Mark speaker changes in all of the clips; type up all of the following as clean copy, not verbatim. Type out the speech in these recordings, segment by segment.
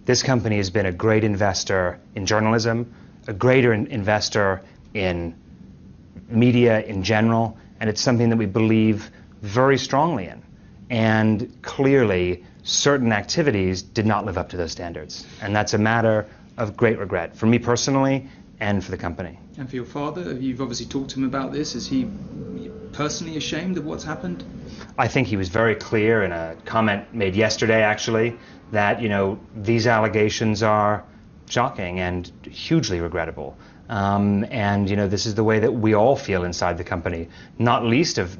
Speaker 1: This company has been a great investor in journalism, a greater investor in media in general, and it's something that we believe very strongly in. And clearly, certain activities did not live up to those standards. And that's a matter of great regret for me personally and for the company.
Speaker 2: And for your father, you've obviously talked to him about this. Is he personally ashamed of what's happened?
Speaker 1: I think he was very clear in a comment made yesterday, actually, that, these allegations are shocking and hugely regrettable. And this is the way that we all feel inside the company, not least of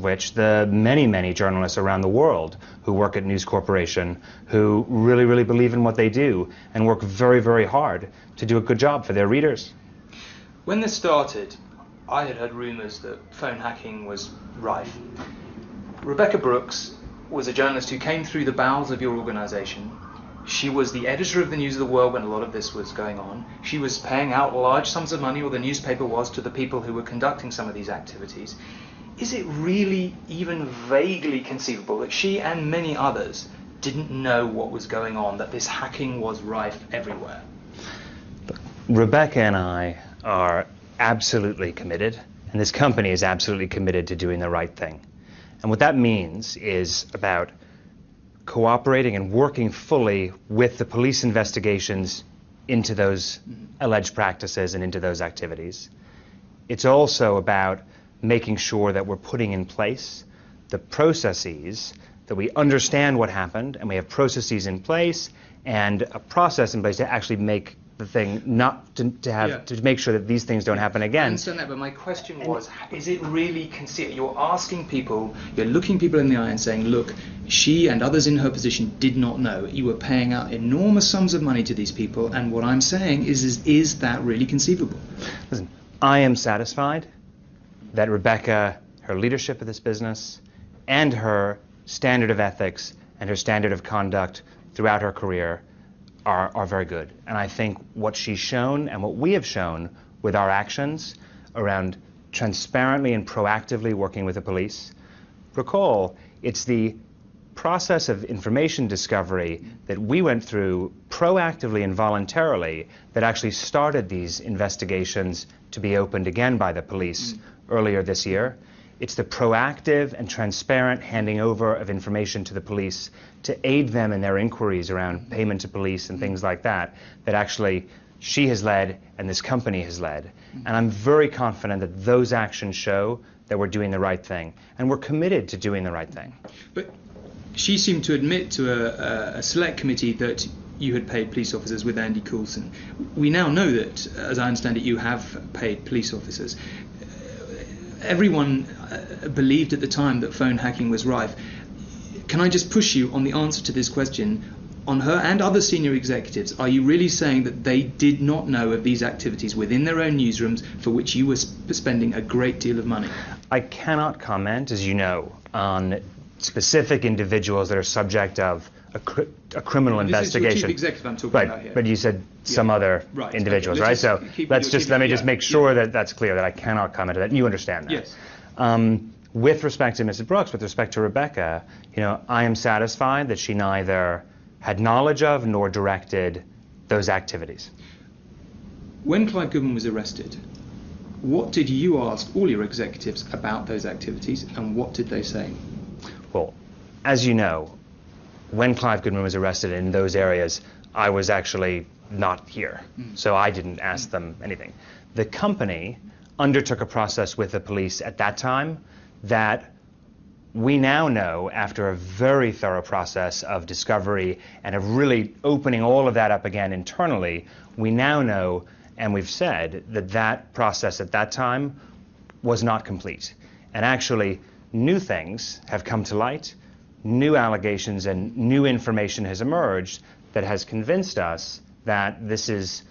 Speaker 1: which the many journalists around the world who work at News Corporation, who really believe in what they do and work very hard to do a good job for their readers.
Speaker 2: When this started, I had heard rumors that phone hacking was rife. Rebecca Brooks was a journalist who came through the bowels of your organization. She was the editor of the News of the World when a lot of this was going on. She was paying out large sums of money, or the newspaper was, to the people who were conducting some of these activities. Is it really even vaguely conceivable that she and many others didn't know what was going on, that this hacking was rife everywhere?
Speaker 1: Rebecca and I are absolutely committed, and this company is absolutely committed to doing the right thing. And what that means is about cooperating and working fully with the police investigations into those alleged practices and into those activities. It's also about making sure that we're putting in place the processes, that we understand what happened, and we have processes in place and a process in place to actually make the thing not to make sure that these things don't happen again.
Speaker 2: I understand that, but my question was, is it really conceivable? You're asking people, you're looking people in the eye and saying, look, she and others in her position did not know. You were paying out enormous sums of money to these people, and what I'm saying is that really conceivable?
Speaker 1: Listen, I am satisfied that Rebecca, her leadership of this business, and her standard of ethics and her standard of conduct throughout her career are very good. And I think what she's shown and what we have shown with our actions around transparently and proactively working with the police, recall, it's the process of information discovery that we went through proactively and voluntarily that actually started these investigations to be opened again by the police earlier this year. It's the proactive and transparent handing over of information to the police to aid them in their inquiries around payment to police and things like that, that actually she has led and this company has led. And I'm very confident that those actions show that we're doing the right thing. And we're committed to doing the right thing.
Speaker 2: But she seemed to admit to a select committee that you had paid police officers with Andy Coulson. We now know that, as I understand it, you have paid police officers. Everyone believed at the time that phone hacking was rife. Can I just push you on the answer to this question? On her and other senior executives, are you really saying that they did not know of these activities within their own newsrooms for which you were spending a great deal of money?
Speaker 1: I cannot comment, as you know, on specific individuals that are subject of a criminal investigation.
Speaker 2: This is your chief executive I'm talking about here.
Speaker 1: But you said some other individuals, right? So let me just make sure that that's clear, that I cannot comment on that. You understand that.
Speaker 2: Yes.
Speaker 1: With respect to Mrs. Brooks, with respect to Rebecca, I am satisfied that she neither had knowledge of nor directed those activities.
Speaker 2: When Clive Goodman was arrested, what did you ask all your executives about those activities, and what did they say?
Speaker 1: Well, as you know, when Clive Goodman was arrested in those areas, I was actually not here, so I didn't ask them anything. The company undertook a process with the police at that time that we now know, after a very thorough process of discovery and of really opening all of that up again internally, we now know, and we've said, that that process at that time was not complete. And actually, new things have come to light, new allegations and new information has emerged that has convinced us that this is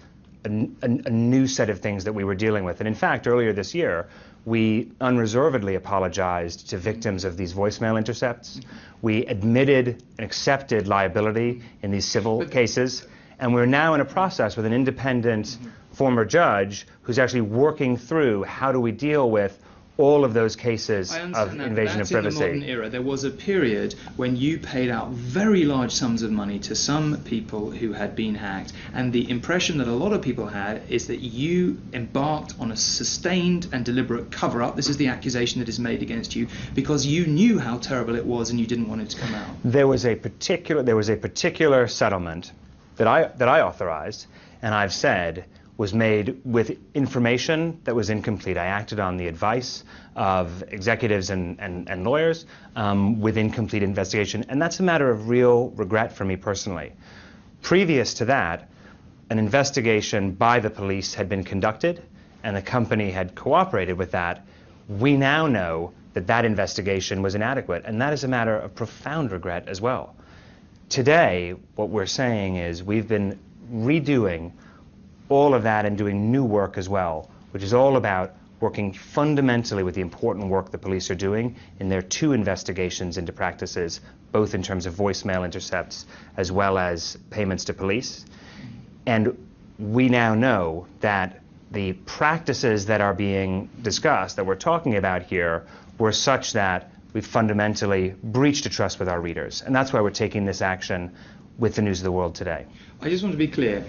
Speaker 1: a new set of things that we were dealing with. And in fact, earlier this year, we unreservedly apologized to victims of these voicemail intercepts. We admitted and accepted liability in these civil cases, and we're now in a process with an independent former judge who's actually working through how do we deal with all of those cases
Speaker 2: I
Speaker 1: of
Speaker 2: understand that,
Speaker 1: invasion of
Speaker 2: that's
Speaker 1: privacy.
Speaker 2: In the modern era. There was a period when you paid out very large sums of money to some people who had been hacked, and the impression that a lot of people had is that you embarked on a sustained and deliberate cover-up. This is the accusation that is made against you, because you knew how terrible it was and you didn't want it to come out.
Speaker 1: There was a particular settlement that I authorized, and I've said was made with information that was incomplete. I acted on the advice of executives and lawyers with incomplete investigation, and that's a matter of real regret for me personally. Previous to that, an investigation by the police had been conducted, and the company had cooperated with that. We now know that that investigation was inadequate, and that is a matter of profound regret as well. Today, what we're saying is we've been redoing all of that and doing new work as well, which is all about working fundamentally with the important work the police are doing in their 2 investigations into practices, both in terms of voicemail intercepts as well as payments to police. And we now know that the practices that are being discussed, that we're talking about here, were such that we've fundamentally breached a trust with our readers. And that's why we're taking this action with the News of the World today.
Speaker 2: I just want to be clear.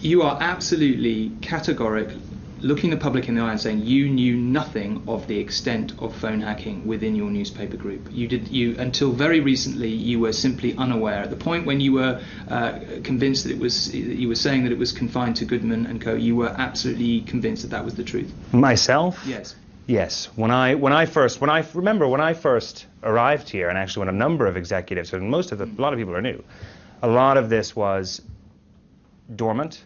Speaker 2: You are absolutely categoric, looking the public in the eye and saying you knew nothing of the extent of phone hacking within your newspaper group. Until very recently, you were simply unaware. At the point when you were convinced that you were saying that it was confined to Goodman and Co., you were absolutely convinced that that was the truth.
Speaker 1: Myself?
Speaker 2: Yes.
Speaker 1: Yes. When I first arrived here, and actually when a number of executives, and a lot of people are new, a lot of this was dormant.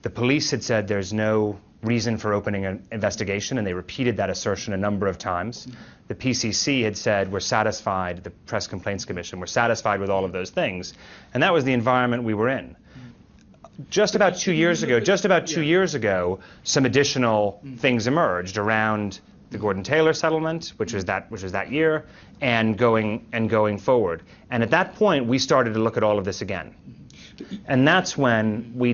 Speaker 1: The police had said there's no reason for opening an investigation, and they repeated that assertion a number of times. The PCC had said we're satisfied, the Press Complaints Commission, we're satisfied with all of those things, and that was the environment we were in. Just about 2 years ago, some additional things emerged around the Gordon-Taylor settlement, which was that year, and going forward. And at that point, we started to look at all of this again. And that's when we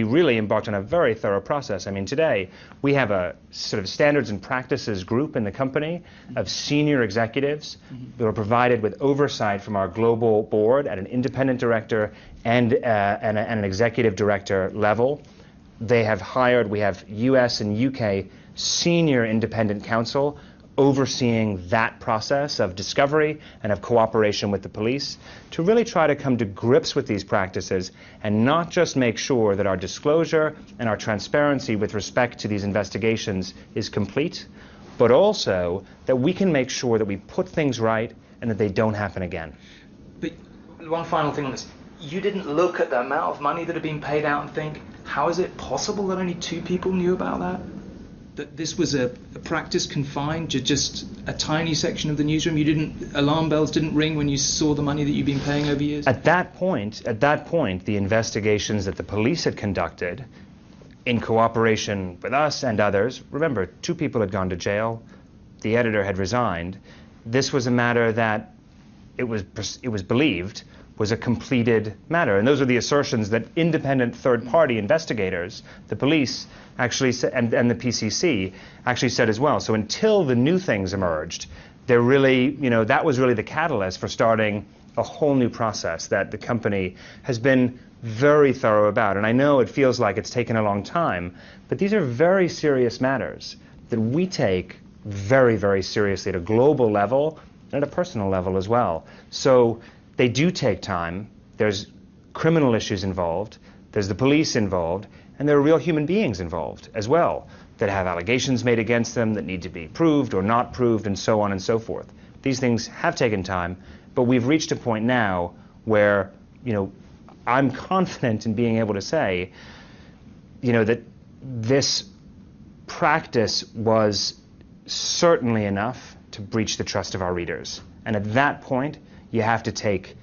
Speaker 1: really embarked on a very thorough process. I mean, today we have a sort of standards and practices group in the company of senior executives who are provided with oversight from our global board at an independent director and an executive director level. We have US and UK senior independent counsel overseeing that process of discovery and of cooperation with the police to really try to come to grips with these practices and not just make sure that our disclosure and our transparency with respect to these investigations is complete, but also that we can make sure that we put things right and that they don't happen again.
Speaker 2: But one final thing on this. You didn't look at the amount of money that had been paid out and think, how is it possible that only 2 people knew about that? That this was a practice confined to just a tiny section of the newsroom? Alarm bells didn't ring when you saw the money that you've been paying over years?
Speaker 1: At that point, the investigations that the police had conducted in cooperation with us and others, remember, 2 people had gone to jail, the editor had resigned. This was a matter that it was believed was a completed matter. And those are the assertions that independent third-party investigators, the police, actually and the PCC actually said as well. So until the new things emerged, that was really the catalyst for starting a whole new process that the company has been very thorough about. And I know it feels like it's taken a long time, but these are very serious matters that we take very, very seriously at a global level and at a personal level as well. So they do take time. There's criminal issues involved, there's the police involved, and there are real human beings involved as well that have allegations made against them that need to be proved or not proved, and so on and so forth. These things have taken time, but we've reached a point now where, I'm confident in being able to say, that this practice was certainly enough to breach the trust of our readers. And at that point, you have to take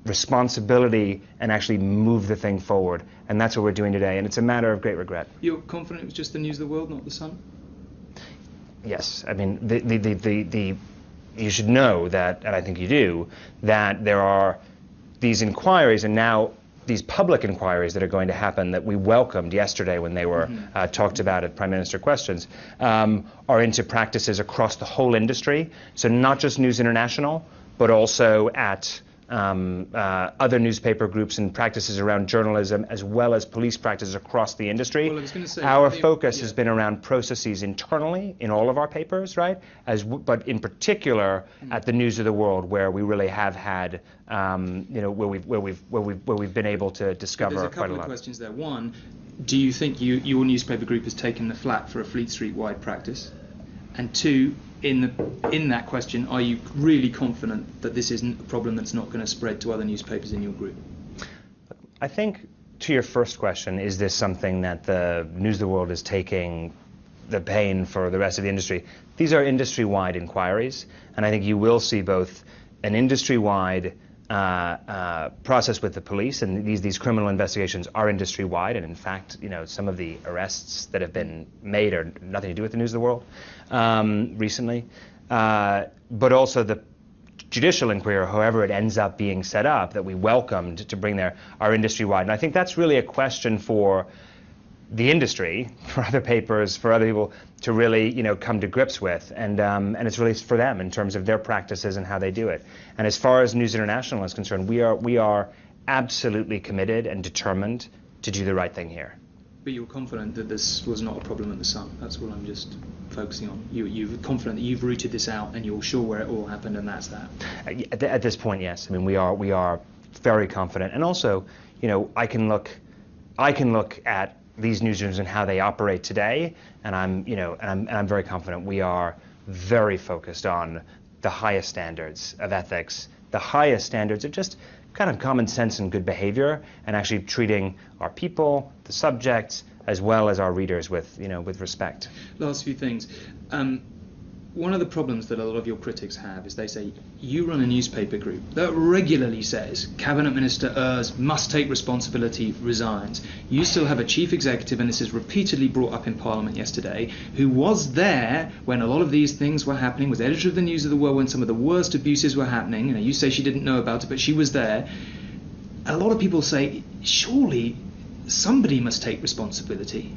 Speaker 1: responsibility and actually move the thing forward. And that's what we're doing today. And it's a matter of great regret.
Speaker 2: You're confident it was just the News of the World, not the Sun?
Speaker 1: Yes. I mean, you should know that, and I think you do, that there are these inquiries, and now these public inquiries that are going to happen that we welcomed yesterday when they were talked about at Prime Minister Questions, are into practices across the whole industry. So not just News International, but also at other newspaper groups and practices around journalism, as well as police practices across the industry.
Speaker 2: Well, I was going to say,
Speaker 1: our focus has been around processes internally in all of our papers, right? But in particular at the News of the World, where we really have had, where we've been able to discover
Speaker 2: There's a
Speaker 1: quite a
Speaker 2: couple
Speaker 1: lot.
Speaker 2: of questions there. One, do you think your newspaper group has taken the flak for a Fleet Street-wide practice? And two, in that question, are you really confident that this isn't a problem that's not going to spread to other newspapers in your group?
Speaker 1: I think, to your first question, is this something that the News of the World is taking the pain for the rest of the industry? These are industry-wide inquiries, and I think you will see both an industry-wide process with the police, and these criminal investigations are industry-wide, and in fact, some of the arrests that have been made are nothing to do with the News of the World recently, but also the judicial inquiry, or however it ends up being set up, that we welcomed to bring there, are industry-wide. And I think that's really a question for the industry, for other papers, for other people to really, come to grips with, and it's really for them in terms of their practices and how they do it. And as far as News International is concerned, we are absolutely committed and determined to do the right thing here.
Speaker 2: But you're confident that this was not a problem at the Sun. That's what I'm just focusing on. You're confident that you've rooted this out and you're sure where it all happened, and that's that.
Speaker 1: At this point, yes. I mean, we are very confident, and also, I can look at these newsrooms and how they operate today, and I'm very confident we are very focused on the highest standards of ethics, the highest standards of just kind of common sense and good behavior, and actually treating our people, the subjects, as well as our readers with respect.
Speaker 2: Last few things. One of the problems that a lot of your critics have is they say, you run a newspaper group that regularly says Cabinet Minister Urs must take responsibility, resigns. You still have a chief executive, and this is repeatedly brought up in Parliament yesterday, who was there when a lot of these things were happening, was editor of the News of the World when some of the worst abuses were happening. You say she didn't know about it, but she was there. A lot of people say, surely somebody must take responsibility.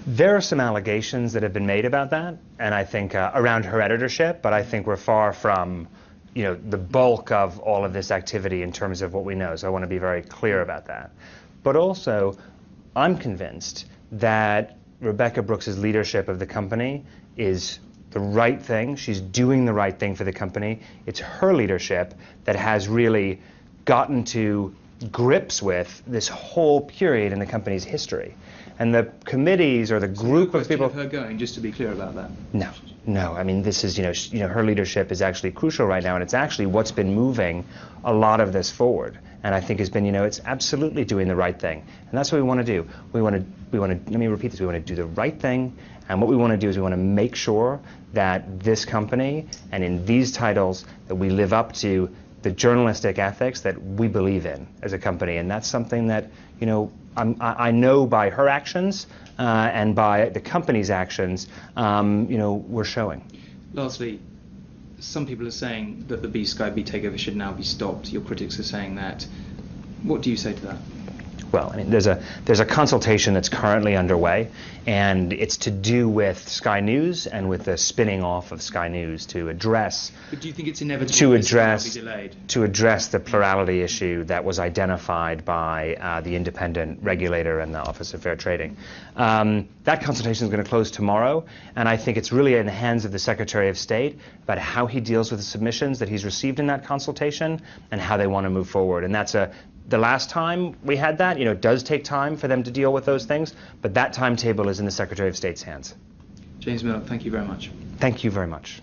Speaker 1: There are some allegations that have been made about that, and I think around her editorship, but I think we're far from, the bulk of all of this activity in terms of what we know, so I want to be very clear about that. But also, I'm convinced that Rebekah Brooks's leadership of the company is the right thing. She's doing the right thing for the company. It's her leadership that has really gotten to grips with this whole period in the company's history. And the committees or the group of people.
Speaker 2: Of her going, just to be clear about that.
Speaker 1: No. I mean, this is, her leadership is actually crucial right now, and it's actually what's been moving a lot of this forward. And I think has been, it's absolutely doing the right thing, and that's what we want to do. We want to. Let me repeat this. We want to do the right thing, and what we want to do is we want to make sure that this company and in these titles that we live up to the journalistic ethics that we believe in as a company, and that's something that, I know by her actions and by the company's actions, we're showing.
Speaker 2: Lastly, some people are saying that the B-Sky B takeover should now be stopped. Your critics are saying that. What do you say to that?
Speaker 1: Well, I mean, there's a consultation that's currently underway, and it's to do with Sky News and with the spinning off of Sky News to address.
Speaker 2: But do you think it's inevitable that this will be delayed?
Speaker 1: To address the plurality issue that was identified by the independent regulator and the Office of Fair Trading. That consultation is going to close tomorrow, and I think it's really in the hands of the Secretary of State about how he deals with the submissions that he's received in that consultation and how they want to move forward. And that's the last time we had that, it does take time for them to deal with those things, but that timetable is in the Secretary of State's hands.
Speaker 2: James Murdoch, thank you very much.
Speaker 1: Thank you very much.